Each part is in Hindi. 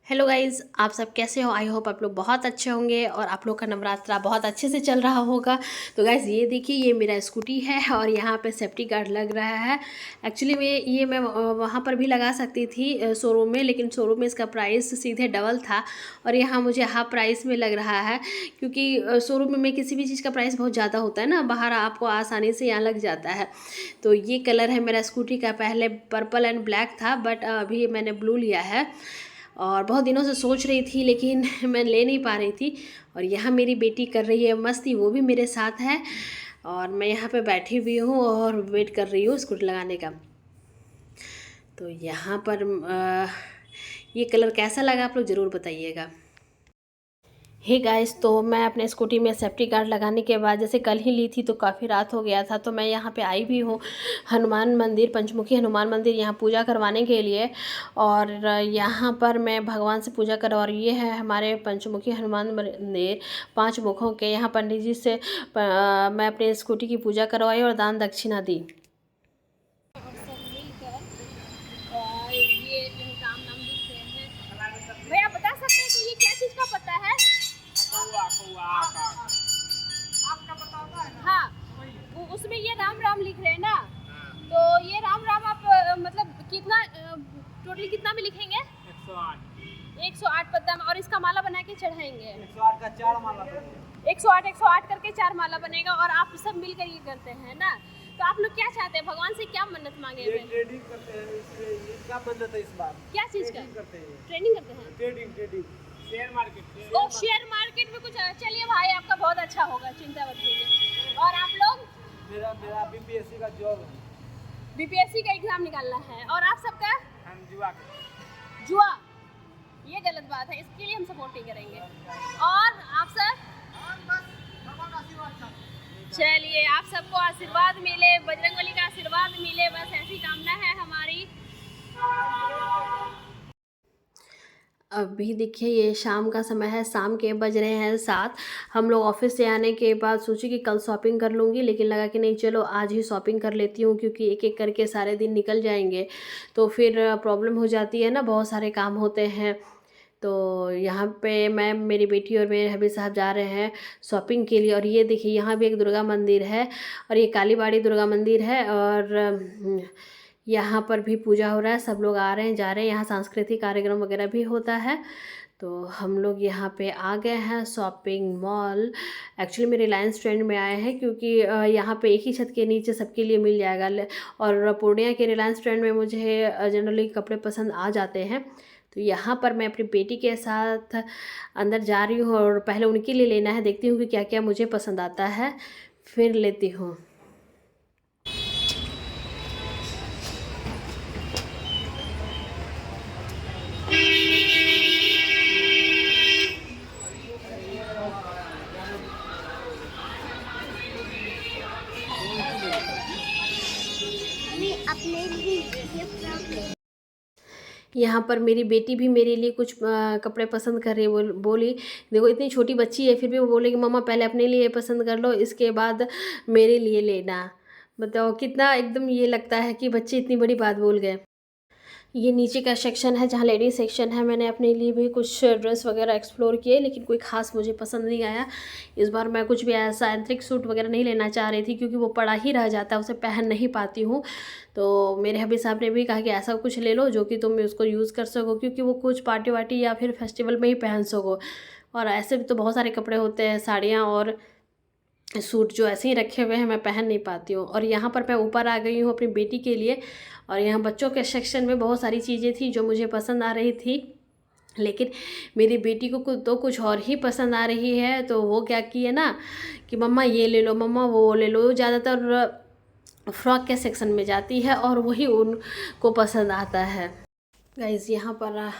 हेलो गाइज़, आप सब कैसे हो? आई होप आप लोग बहुत अच्छे होंगे और आप लोग का नवरात्रा बहुत अच्छे से चल रहा होगा। तो गाइज़ ये देखिए, ये मेरा स्कूटी है और यहाँ पे सेफ्टी गार्ड लग रहा है। एक्चुअली मैं वहाँ पर भी लगा सकती थी शोरूम में, लेकिन शोरूम में इसका प्राइस सीधे डबल था और यहाँ मुझे हाफ प्राइस में लग रहा है, क्योंकि शोरूम में किसी भी चीज़ का प्राइस बहुत ज़्यादा होता है ना, बाहर आपको आसानी से यहाँ लग जाता है। तो ये कलर है मेरा स्कूटी का, पहले पर्पल एंड ब्लैक था बट अभी मैंने ब्लू लिया है और बहुत दिनों से सोच रही थी लेकिन मैं ले नहीं पा रही थी। और यहाँ मेरी बेटी कर रही है मस्ती, वो भी मेरे साथ है और मैं यहाँ पे बैठी हुई हूँ और वेट कर रही हूँ स्कूटी लगाने का। तो यहाँ पर ये कलर कैसा लगा आप लोग ज़रूर बताइएगा। हे गाइस, तो मैं अपने स्कूटी में सेफ्टी गार्ड लगाने के बाद, जैसे कल ही ली थी तो काफ़ी रात हो गया था, तो मैं यहाँ पे आई भी हूँ हनुमान मंदिर, पंचमुखी हनुमान मंदिर, यहाँ पूजा करवाने के लिए। और यहाँ पर मैं भगवान से पूजा करवा रही, ये है हमारे पंचमुखी हनुमान मंदिर 5 मुखों के। यहाँ पंडित जी से मैं अपने स्कूटी की पूजा करवाई और दान दक्षिणा दी। भैया बता सकते हैं कि ये क्या चीज का पत्ता है? आपका पता होगा? हाँ, उसमें ये राम राम लिख रहे हैं ना, तो ये राम राम आप मतलब कितना टोटल कितना में लिखेंगे? 108 पत्ता में, और इसका माला बना के चढ़ाएंगे। 108 का 4 माला बनेगा। 108 करके 4 माला बनेगा और आप सब मिलकर ये करते हैं ना। तो आप लोग क्या चाहते हैं, भगवान से क्या मन्नत मांगे? ये ट्रेडिंग करते हैं, इसलिए क्या मन्नत है इस बार? क्या चीज का करते हैं? ट्रेनिंग करते हैं? Trading share market. तो शेयर मार्केट में कुछ, चलिए भाई आपका बहुत अच्छा होगा, चिंता मत कीजिए। और आप लोग? मेरा बीपीएससी का जॉब है। बीपीएससी का एग्जाम निकालना है। और आप सबका? हम जुआ जुआ? ये गलत बात है, इसके लिए हम सपोर्ट नहीं करेंगे। और आप सब? चलिए, आप सबको आशीर्वाद मिले, बजरंगबली का आशीर्वाद मिले, बस ऐसी कामना है हमारी। अभी देखिए, ये शाम का समय है, शाम के बज रहे हैं 7। हम लोग ऑफिस से आने के बाद सोची कि कल शॉपिंग कर लूँगी, लेकिन लगा कि नहीं, चलो आज ही शॉपिंग कर लेती हूँ, क्योंकि एक एक करके सारे दिन निकल जाएंगे तो फिर प्रॉब्लम हो जाती है ना, बहुत सारे काम होते हैं। तो यहाँ पे मैं, मेरी बेटी और मेरे हबी साहब जा रहे हैं शॉपिंग के लिए। और ये देखिए, यहाँ भी एक दुर्गा मंदिर है और ये कालीबाड़ी दुर्गा मंदिर है और यहाँ पर भी पूजा हो रहा है, सब लोग आ रहे हैं जा रहे हैं, यहाँ सांस्कृतिक कार्यक्रम वगैरह भी होता है। तो हम लोग यहाँ पे आ गए हैं शॉपिंग मॉल। एक्चुअली में रिलायंस ट्रेंड में आए हैं, क्योंकि यहाँ पे एक ही छत के नीचे सबके लिए मिल जाएगा। और पूर्णिया के रिलायंस ट्रेंड में मुझे जनरली कपड़े पसंद आ जाते हैं। तो यहाँ पर मैं अपनी बेटी के साथ अंदर जा रही हूँ और पहले उनके लिए लेना है, देखती हूँ कि क्या क्या मुझे पसंद आता है, फिर लेती हूँ। अपने लिए यहाँ पर मेरी बेटी भी मेरे लिए कुछ कपड़े पसंद कर रही है। बोली देखो, इतनी छोटी बच्ची है फिर भी वो बोले कि मम्मा पहले अपने लिए पसंद कर लो, इसके बाद मेरे लिए लेना। बताओ कितना एकदम ये लगता है कि बच्चे इतनी बड़ी बात बोल गए। ये नीचे का सेक्शन है जहाँ लेडीज सेक्शन है। मैंने अपने लिए भी कुछ ड्रेस वगैरह एक्सप्लोर किए, लेकिन कोई ख़ास मुझे पसंद नहीं आया। इस बार मैं कुछ भी ऐसा एंथ्रिक सूट वगैरह नहीं लेना चाह रही थी, क्योंकि वो पड़ा ही रह जाता है, उसे पहन नहीं पाती हूँ। तो मेरे हबी साहब ने भी कहा कि ऐसा कुछ ले लो जो कि तुम उसको यूज़ कर सको, क्योंकि वो कुछ पार्टी वार्टी या फिर फेस्टिवल में ही पहन सको। और ऐसे भी तो बहुत सारे कपड़े होते हैं, साड़ियाँ और सूट जो ऐसे ही रखे हुए हैं, मैं पहन नहीं पाती हूँ। और यहाँ पर मैं ऊपर आ गई हूँ अपनी बेटी के लिए, और यहाँ बच्चों के सेक्शन में बहुत सारी चीज़ें थी जो मुझे पसंद आ रही थी, लेकिन मेरी बेटी को तो कुछ और ही पसंद आ रही है। तो वो क्या की है ना कि मम्मा ये ले लो, मम्मा वो ले लो। ज़्यादातर फ्रॉक के सेक्शन में जाती है और वही उनको पसंद आता है। गाइज़, यहाँ पर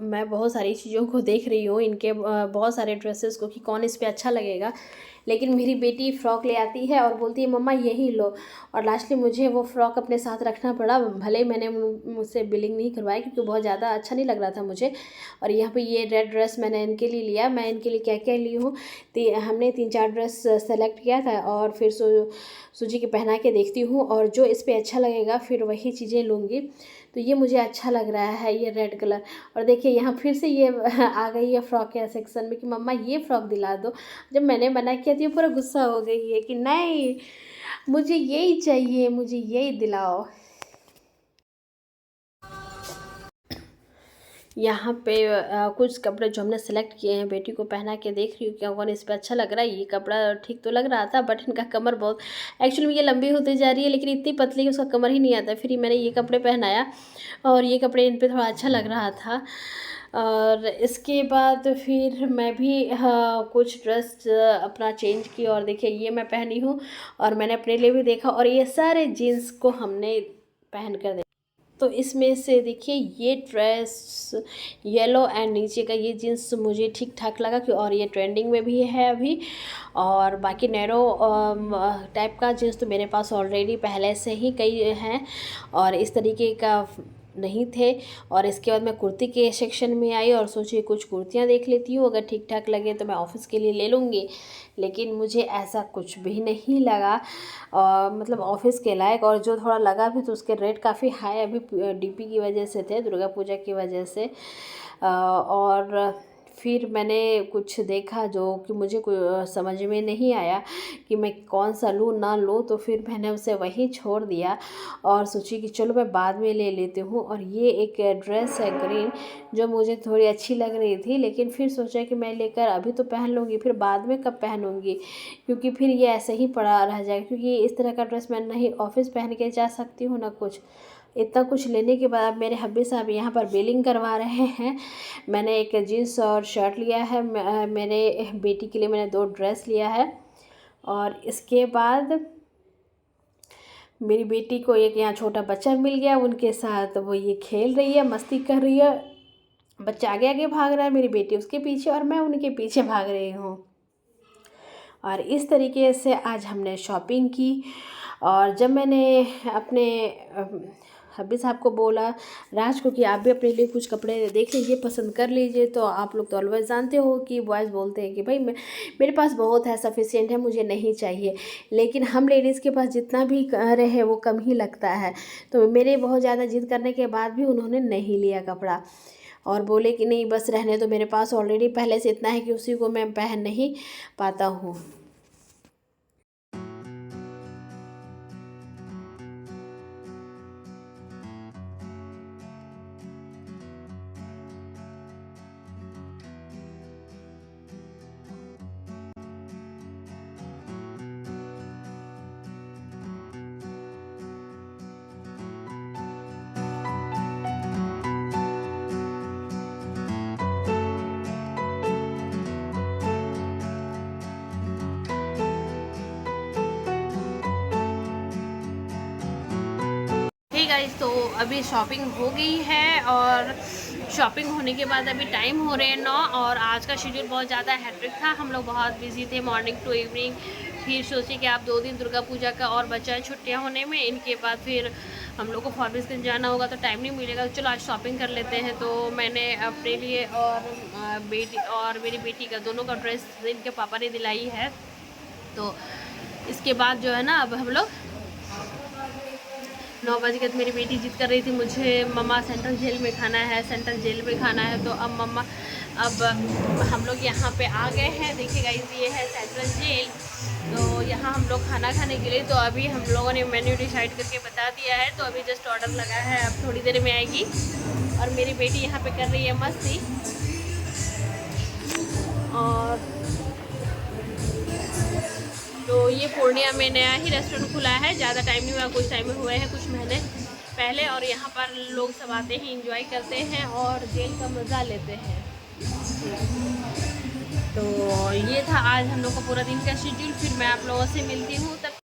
मैं बहुत सारी चीज़ों को देख रही हूँ, इनके बहुत सारे ड्रेसेस को, कि कौन इस पे अच्छा लगेगा। लेकिन मेरी बेटी फ़्रॉक ले आती है और बोलती है मम्मा यही लो, और लास्टली मुझे वो फ़्रॉक अपने साथ रखना पड़ा। भले ही मैंने मुझसे बिलिंग नहीं करवाई, क्योंकि बहुत ज़्यादा अच्छा नहीं लग रहा था मुझे। और यहाँ पे ये रेड ड्रेस मैंने इनके लिए लिया। मैं इनके लिए क्या क्या ली हूँ, हमने 3-4 ड्रेस सेलेक्ट किया था और फिर सूजी के पहना के देखती हूँ, और जो इस पर अच्छा लगेगा फिर वही चीज़ें लूँगी। तो ये मुझे अच्छा लग रहा है, ये रेड कलर। और देखिए यहाँ फिर से ये आ गई है फ्रॉक के सेक्शन में कि मम्मा ये फ़्रॉक दिला दो। जब मैंने मना किया तो ये पूरा गुस्सा हो गई है कि नहीं, मुझे यही चाहिए, मुझे यही दिलाओ। यहाँ पे कुछ कपड़े जो हमने सेलेक्ट किए हैं, बेटी को पहना के देख रही हूँ क्या कौन इस पर अच्छा लग रहा है। ये कपड़ा ठीक तो लग रहा था, बट इनका कमर बहुत, एक्चुअली में ये लंबी होती जा रही है लेकिन इतनी पतली कि उसका कमर ही नहीं आता। फिर मैंने ये कपड़े पहनाया और ये कपड़े इन पर थोड़ा अच्छा लग रहा था। और इसके बाद फिर मैं भी कुछ ड्रेस अपना चेंज की और देखिए ये मैं पहनी हूँ और मैंने अपने लिए भी देखा और ये सारे जीन्स को हमने पहन कर देखा। तो इसमें से देखिए ये ड्रेस येलो एंड नीचे का ये जीन्स मुझे ठीक ठाक लगा कि, और ये ट्रेंडिंग में भी है अभी। और बाकी नैरो टाइप का जीन्स तो मेरे पास ऑलरेडी पहले से ही कई हैं और इस तरीके का नहीं थे। और इसके बाद मैं कुर्ती के सेक्शन में आई और सोची कुछ कुर्तियाँ देख लेती हूँ, अगर ठीक ठाक लगे तो मैं ऑफ़िस के लिए ले लूँगी। लेकिन मुझे ऐसा कुछ भी नहीं लगा मतलब ऑफ़िस के लायक। और जो थोड़ा लगा भी तो उसके रेट काफ़ी हाई अभी डीपी की वजह से थे, दुर्गा पूजा की वजह से। और फिर मैंने कुछ देखा जो कि मुझे समझ में नहीं आया कि मैं कौन सा लूँ ना लूँ, तो फिर मैंने उसे वहीं छोड़ दिया और सोची कि चलो मैं बाद में ले लेती हूँ। और ये एक ड्रेस है ग्रीन जो मुझे थोड़ी अच्छी लग रही थी, लेकिन फिर सोचा कि मैं लेकर अभी तो पहन लूँगी, फिर बाद में कब पहनूँगी, क्योंकि फिर ये ऐसे ही पड़ा रह जाएगा। क्योंकि इस तरह का ड्रेस मैं नहीं ऑफिस पहन के जा सकती हूँ ना कुछ। इतना कुछ लेने के बाद मेरे हब्बी साहब यहाँ पर बिलिंग करवा रहे हैं। मैंने एक जीन्स और शर्ट लिया है, मेरे बेटी के लिए मैंने 2 ड्रेस लिया है। और इसके बाद मेरी बेटी को एक यहाँ छोटा बच्चा मिल गया, उनके साथ वो ये खेल रही है, मस्ती कर रही है। बच्चा आगे आगे भाग रहा है, मेरी बेटी उसके पीछे और मैं उनके पीछे भाग रही हूँ। और इस तरीके से आज हमने शॉपिंग की। और जब मैंने अपने हब्बी साहब को बोला, राज को, कि आप भी अपने लिए कुछ कपड़े देख लीजिए, पसंद कर लीजिए, तो आप लोग तो ऑलवेज जानते हो कि बॉयज़ बोलते हैं कि भाई मेरे पास बहुत है, सफिशिएंट है, मुझे नहीं चाहिए। लेकिन हम लेडीज़ के पास जितना भी रहे वो कम ही लगता है। तो मेरे बहुत ज़्यादा जिद करने के बाद भी उन्होंने नहीं लिया कपड़ा और बोले कि नहीं बस रहने दो, मेरे पास ऑलरेडी पहले से इतना है कि उसी को मैं पहन नहीं पाता हूँ। गाइस, तो अभी शॉपिंग हो गई है और शॉपिंग होने के बाद अभी टाइम हो रहे हैं 9 और आज का शेड्यूल बहुत ज़्यादा हैट्रिक था। हम लोग बहुत बिजी थे मॉर्निंग टू इवनिंग। फिर सोचे कि आप 2 दिन दुर्गा पूजा का और बचा है छुट्टियाँ होने में, इनके बाद फिर हम लोग को फॉरबिसगंज जाना होगा तो टाइम नहीं मिलेगा। तो चलो आज शॉपिंग कर लेते हैं। तो मैंने अपने लिए और बेटी और मेरी बेटी का दोनों का ड्रेस इनके पापा ने दिलाई है। तो इसके बाद जो है ना, अब हम लोग 9 बजे तक मेरी बेटी जिद कर रही थी मुझे मम्मा सेंट्रल जेल में खाना है, सेंट्रल जेल में खाना है। तो अब मम्मा, अब हम लोग यहाँ पे आ गए हैं। देखिए गाइस, ये है सेंट्रल जेल। तो यहाँ हम लोग खाना खाने के लिए, तो अभी हम लोगों ने मेन्यू डिसाइड करके बता दिया है। तो अभी जस्ट ऑर्डर लगा है, अब थोड़ी देर में आएगी। और मेरी बेटी यहाँ पे कर रही है मस्ती। और तो ये पूर्णिया में नया ही रेस्टोरेंट खुला है, ज़्यादा टाइम नहीं हुआ, कुछ टाइम हुए हैं, कुछ महीने पहले। और यहाँ पर लोग सब आते हैं, एंजॉय करते हैं और जेल का मज़ा लेते हैं। तो ये था आज हम लोग का पूरा दिन का शेड्यूल। फिर मैं आप लोगों से मिलती हूँ, तब